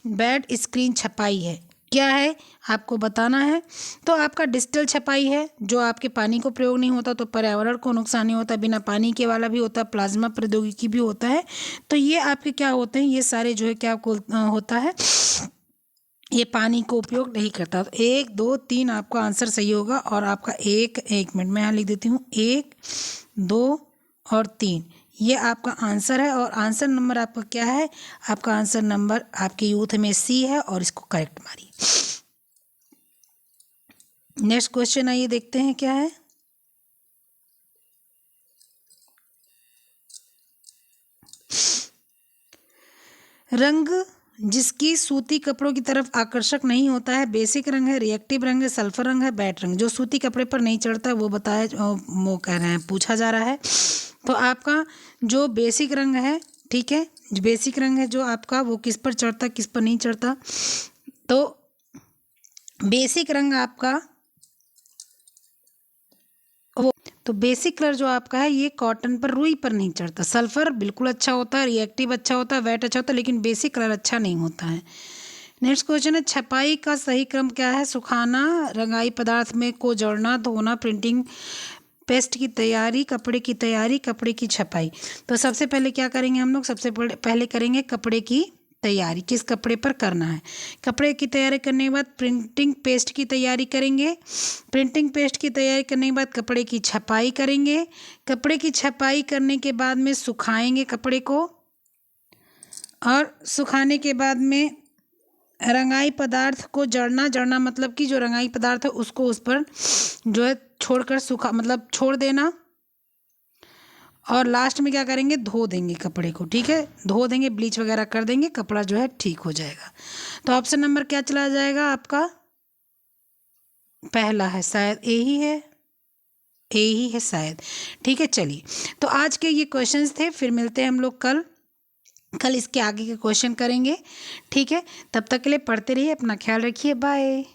बेड स्क्रीन छपाई है। क्या है आपको बताना है। तो आपका डिजिटल छपाई है, जो आपके पानी को प्रयोग नहीं होता तो पर्यावरण को नुकसान नहीं होता, बिना पानी के वाला भी होता है, प्लाज्मा प्रौद्योगिकी भी होता है। तो ये आपके क्या होते हैं, ये सारे जो है क्या होता है, ये पानी को उपयोग नहीं करता। तो 1 2 3 आपका आंसर सही होगा। और आपका एक मिनट में यहाँ लिख देती हूँ, 1 2 और 3 ये आपका आंसर है। और आंसर नंबर आपका क्या है, आपका आंसर नंबर आपके यूथ में सी है, और इसको करेक्ट मारिए। नेक्स्ट क्वेश्चन आइए देखते हैं क्या है। रंग जिसकी सूती कपड़ों की तरफ आकर्षक नहीं होता है, बेसिक रंग है, रिएक्टिव रंग है, सल्फर रंग है, बैट रंग। जो सूती कपड़े पर नहीं चढ़ता है वो बताया, वो कह रहे हैं, पूछा जा रहा है। तो आपका जो बेसिक रंग है, ठीक है, जो बेसिक रंग है जो आपका, वो किस पर चढ़ता किस पर नहीं चढ़ता। तो बेसिक रंग आपका वो, तो बेसिक कलर जो आपका है ये कॉटन पर, रुई पर नहीं चढ़ता। सल्फर बिल्कुल अच्छा होता है, रिएक्टिव अच्छा होता है, वेट अच्छा होता है, लेकिन बेसिक कलर अच्छा नहीं होता है। नेक्स्ट क्वेश्चन है, छपाई का सही क्रम क्या है। सुखाना, रंगाई पदार्थ में को जोड़ना, धोना, प्रिंटिंग पेस्ट की तैयारी, कपड़े की तैयारी, कपड़े की छपाई। तो सबसे पहले क्या करेंगे हम लोग, सबसे पहले करेंगे कपड़े की तैयारी। किस कपड़े पर करना है, कपड़े की तैयारी करने के बाद प्रिंटिंग पेस्ट की तैयारी करेंगे। प्रिंटिंग पेस्ट की तैयारी करने के बाद कपड़े की छपाई करेंगे। कपड़े की छपाई करने के बाद में सुखाएंगे कपड़े को, और सुखाने के बाद में रंगाई पदार्थ को जड़ना। जड़ना मतलब कि जो रंगाई पदार्थ है उसको उस पर जो है छोड़कर सूखा, मतलब छोड़ देना। और लास्ट में क्या करेंगे, धो देंगे कपड़े को, ठीक है, धो देंगे, ब्लीच वगैरह कर देंगे, कपड़ा जो है ठीक हो जाएगा। तो ऑप्शन नंबर क्या चला जाएगा आपका, पहला है, शायद ए ही है, ए ही है शायद। ठीक है, चलिए, तो आज के ये क्वेश्चंस थे, फिर मिलते हैं हम लोग कल इसके आगे के क्वेश्चन करेंगे। ठीक है, तब तक के लिए पढ़ते रहिए, अपना ख्याल रखिए, बाय।